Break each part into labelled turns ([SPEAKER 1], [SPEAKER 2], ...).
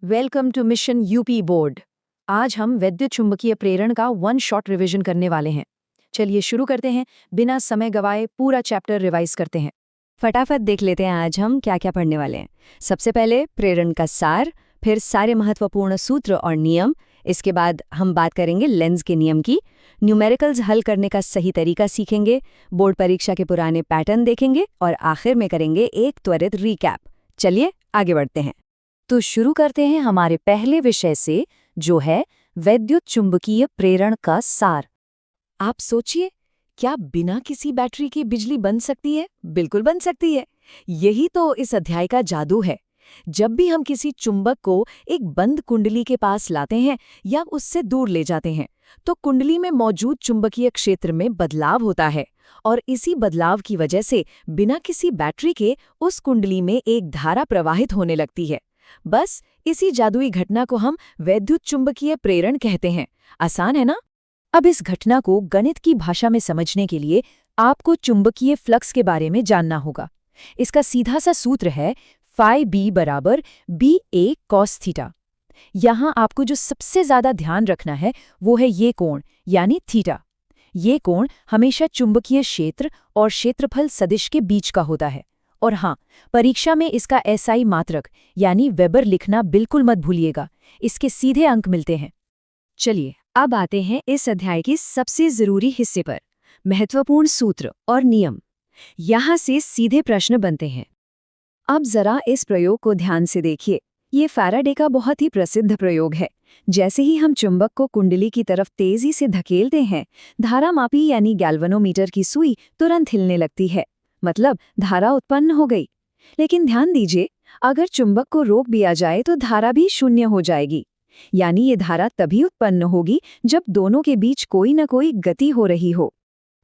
[SPEAKER 1] Welcome to mission UP board. आज हम वैद्युत चुंबकीय प्रेरण का वन शॉट रिवीजन करने वाले हैं। चलिए शुरू करते हैं, बिना समय गवाए पूरा चैप्टर रिवाइज करते हैं।
[SPEAKER 2] फटाफट देख लेते हैं आज हम क्या क्या पढ़ने वाले हैं। सबसे पहले प्रेरण का सार, फिर सारे महत्वपूर्ण सूत्र और नियम। इसके बाद हम बात करेंगे लेंस के नियम की, न्यूमेरिकल्स हल करने का सही तरीका सीखेंगे, बोर्ड परीक्षा के पुराने पैटर्न देखेंगे और आखिर में करेंगे एक त्वरित रिकैप। चलिए आगे बढ़ते हैं।
[SPEAKER 1] तो शुरू करते हैं हमारे पहले विषय से, जो है वैद्युत चुंबकीय प्रेरण का सार। आप सोचिए, क्या बिना किसी बैटरी के बिजली बन सकती है? बिल्कुल बन सकती है। यही तो इस अध्याय का जादू है। जब भी हम किसी चुंबक को एक बंद कुंडली के पास लाते हैं या उससे दूर ले जाते हैं, तो कुंडली में मौजूद चुंबकीय क्षेत्र में बदलाव होता है और इसी बदलाव की वजह से बिना किसी बैटरी के उस कुंडली में एक धारा प्रवाहित होने लगती है। बस इसी जादुई घटना को हम वैद्युत चुंबकीय प्रेरण कहते हैं। आसान है ना? अब इस घटना को गणित की भाषा में समझने के लिए आपको चुंबकीय फ्लक्स के बारे में जानना होगा। इसका सीधा सा सूत्र है फाई बी बराबर बी ए कॉस थीटा। यहाँ आपको जो सबसे ज्यादा ध्यान रखना है वो है ये कोण, यानी थीटा। ये कोण हमेशा चुंबकीय क्षेत्र और क्षेत्रफल सदिश के बीच का होता है। और हाँ, परीक्षा में इसका एसआई मात्रक यानी वेबर लिखना बिल्कुल मत भूलिएगा। इसके सीधे अंक मिलते हैं। चलिए अब आते हैं इस अध्याय के सबसे जरूरी हिस्से पर, महत्वपूर्ण सूत्र और नियम। यहाँ से सीधे प्रश्न बनते हैं। अब जरा इस प्रयोग को ध्यान से देखिए। ये फैराडे का बहुत ही प्रसिद्ध प्रयोग है। जैसे ही हम चुंबक को कुंडली की तरफ तेजी से धकेलते हैं, धारामापी यानी गैल्वेनोमीटर की सुई तुरंत हिलने लगती है, मतलब धारा उत्पन्न हो गई। लेकिन ध्यान दीजिए, अगर चुंबक को रोक दिया जाए तो धारा भी शून्य हो जाएगी। यानी ये धारा तभी उत्पन्न होगी जब दोनों के बीच कोई न कोई गति हो रही हो।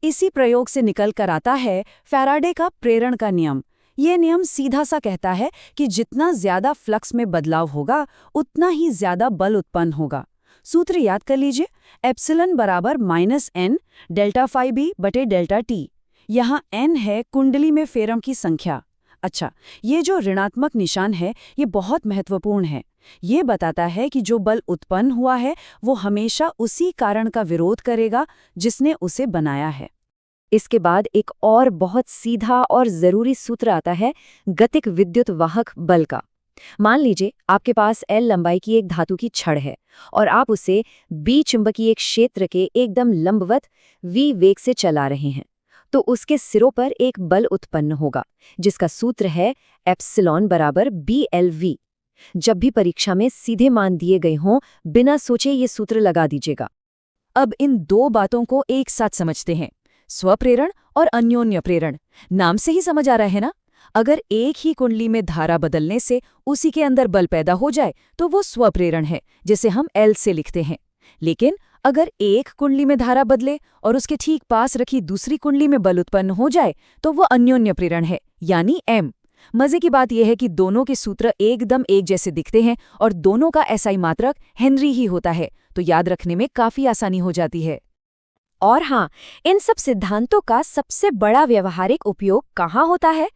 [SPEAKER 1] इसी प्रयोग से निकल कर आता है फैराडे का प्रेरण का नियम। ये नियम सीधा सा कहता है कि जितना ज्यादा फ्लक्स में बदलाव होगा उतना ही ज्यादा बल उत्पन्न होगा। सूत्र याद कर लीजिए, एप्सिलॉन बराबर -n डेल्टा फाई बी बटे डेल्टा टी। यहाँ n है कुंडली में फेरम की संख्या। अच्छा, ये जो ऋणात्मक निशान है ये बहुत महत्वपूर्ण है। ये बताता है कि जो बल उत्पन्न हुआ है वो हमेशा उसी कारण का विरोध करेगा जिसने उसे बनाया है। इसके बाद एक और बहुत सीधा और जरूरी सूत्र आता है गतिक विद्युत वाहक बल का। मान लीजिए आपके पास L लंबाई की एक धातु की छड़ है और आप उसे B चुंबकीय क्षेत्र के एकदम लंबवत V वेग से चला रहे हैं, तो उसके सिरों पर एक बल उत्पन्न होगा जिसका सूत्र है एप्सिलॉन बराबर BLV। जब भी परीक्षा में सीधे मान दिए गए हों, बिना सोचे ये सूत्र लगा दीजिएगा। अब इन दो बातों को एक साथ समझते हैं, स्वप्रेरण और अन्योन्य प्रेरण। नाम से ही समझ आ रहा है ना? अगर एक ही कुंडली में धारा बदलने से उसी के अंदर बल पैदा हो जाए तो वो स्वप्रेरण है, जिसे हम L से लिखते हैं। लेकिन अगर एक कुंडली में धारा बदले और उसके ठीक पास रखी दूसरी कुंडली में बल उत्पन्न हो जाए तो वो अन्योन्य प्रेरण है, यानी M। मजे की बात यह है कि दोनों के सूत्र एकदम एक जैसे दिखते हैं और दोनों का एसआई मात्रक हेनरी ही होता है, तो याद रखने में काफी आसानी हो जाती है। और हाँ, इन सब सिद्धांतों का सबसे बड़ा व्यवहारिक उपयोग कहाँ होता है?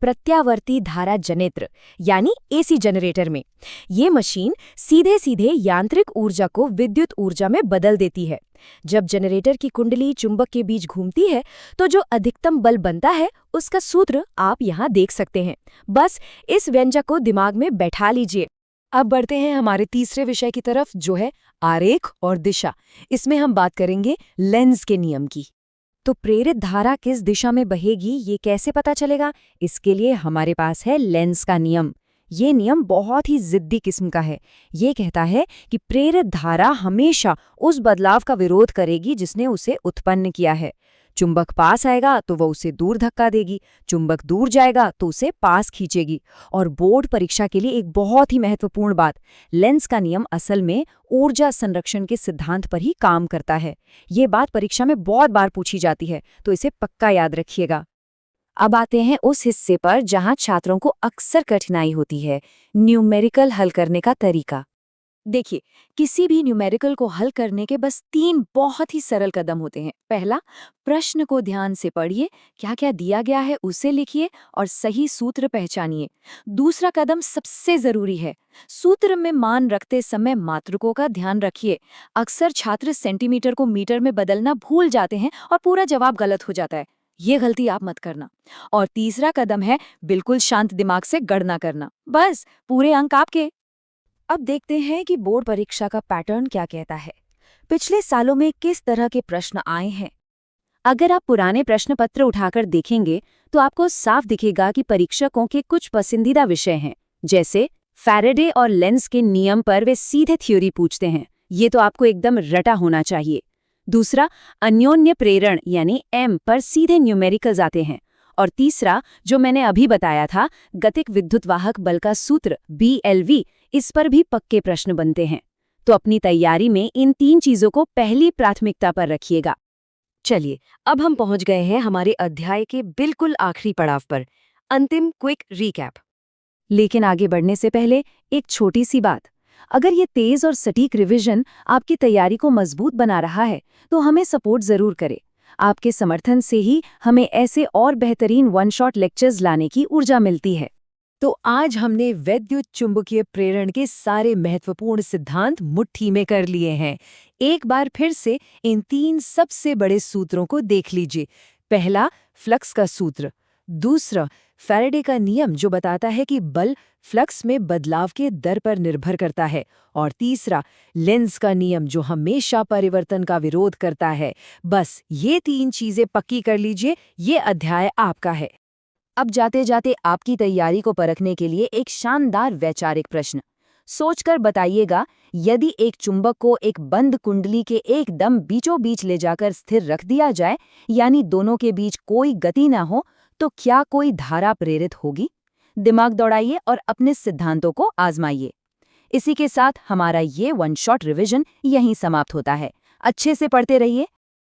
[SPEAKER 1] प्रत्यावर्ती धारा जनित्र यानी एसी जनरेटर में। ये मशीन सीधे सीधे यांत्रिक ऊर्जा को विद्युत ऊर्जा में बदल देती है। जब जनरेटर की कुंडली चुंबक के बीच घूमती है तो जो अधिकतम बल बनता है उसका सूत्र आप यहाँ देख सकते हैं। बस इस व्यंजक को दिमाग में बैठा लीजिए। अब बढ़ते हैं हमारे तीसरे विषय की तरफ, जो है आरेख और दिशा। इसमें हम बात करेंगे लेंस के नियम की। तो प्रेरित धारा किस दिशा में बहेगी ये कैसे पता चलेगा? इसके लिए हमारे पास है लेंस का नियम। ये नियम बहुत ही जिद्दी किस्म का है। ये कहता है कि प्रेरित धारा हमेशा उस बदलाव का विरोध करेगी जिसने उसे उत्पन्न किया है। चुंबक पास आएगा तो वह उसे दूर धक्का देगी, चुंबक दूर जाएगा तो उसे पास खींचेगी। और बोर्ड परीक्षा के लिए एक बहुत ही महत्वपूर्ण बात, लेंस का नियम असल में ऊर्जा संरक्षण के सिद्धांत पर ही काम करता है। ये बात परीक्षा में बहुत बार पूछी जाती है, तो इसे पक्का याद रखिएगा। अब आते हैं उस हिस्से पर जहां छात्रों को अक्सर कठिनाई होती है, न्यूमेरिकल हल करने का तरीका। देखिए, किसी भी न्यूमेरिकल को हल करने के बस 3 बहुत ही सरल कदम होते हैं। पहला, प्रश्न को ध्यान से पढ़िए, क्या-क्या दिया गया है उसे लिखिए और सही सूत्र पहचानिए। दूसरा कदम सबसे जरूरी है, सूत्र में मान रखते समय मात्रकों का ध्यान रखिए। अक्सर छात्र सेंटीमीटर को मीटर में बदलना भूल जाते हैं और पूरा जवाब गलत हो जाता है। ये गलती आप मत करना। और तीसरा कदम है बिल्कुल शांत दिमाग से गणना करना। बस, पूरे अंक आपके।
[SPEAKER 2] अब देखते हैं कि बोर्ड परीक्षा का पैटर्न क्या कहता है। पिछले सालों में किस तरह के प्रश्न आए हैं?
[SPEAKER 1] अगर आप पुराने प्रश्न पत्र उठाकर देखेंगे तो आपको साफ दिखेगा कि परीक्षकों के कुछ पसंदीदा विषय हैं, जैसे फैराडे और लेंज के नियम पर वे सीधे थ्योरी पूछते हैं। ये तो आपको एकदम रटा होना चाहिए। दूसरा, अन्योन्य प्रेरण यानी एम पर सीधे न्यूमेरिकल्स आते हैं। और तीसरा, जो मैंने अभी बताया था, गतिक विद्युतवाहक बल का सूत्र BLV, इस पर भी पक्के प्रश्न बनते हैं। तो अपनी तैयारी में इन 3 चीजों को पहली प्राथमिकता पर रखिएगा।
[SPEAKER 2] चलिए, अब हम पहुंच गए हैं हमारे अध्याय के बिल्कुल आखिरी पड़ाव पर, अंतिम क्विक रीकैप।
[SPEAKER 1] लेकिन आगे बढ़ने से पहले एक छोटी सी बात। अगर ये तेज और सटीक रिवीजन आपकी तैयारी को मजबूत बना रहा है, तो हमें सपोर्ट जरूर करें। आपके समर्थन से ही हमें ऐसे और बेहतरीन वन शॉट लेक्चर्स लाने की ऊर्जा मिलती है।
[SPEAKER 2] तो आज हमने वैद्युत चुंबकीय प्रेरण के सारे महत्वपूर्ण सिद्धांत मुट्ठी में कर लिए हैं। एक बार फिर से इन 3 सबसे बड़े सूत्रों को देख लीजिए। पहला, फ्लक्स का सूत्र। दूसरा, फैराडे का नियम जो बताता है कि बल फ्लक्स में बदलाव के दर पर निर्भर करता है। और तीसरा, लेंज का नियम जो हमेशा परिवर्तन का विरोध करता है। बस ये 3 चीजें पक्की कर लीजिए, ये अध्याय आपका है।
[SPEAKER 1] अब जाते जाते आपकी तैयारी को परखने के लिए एक शानदार वैचारिक प्रश्न। सोचकर बताइएगा, यदि एक चुंबक को एक बंद कुंडली के एकदम बीचों बीच ले जाकर स्थिर रख दिया जाए, यानी दोनों के बीच कोई गति ना हो, तो क्या कोई धारा प्रेरित होगी? दिमाग दौड़ाइए और अपने सिद्धांतों को आजमाइए। इसी के साथ हमारा ये वन शॉट रिवीजन यहीं समाप्त होता है। अच्छे से पढ़ते रहिए,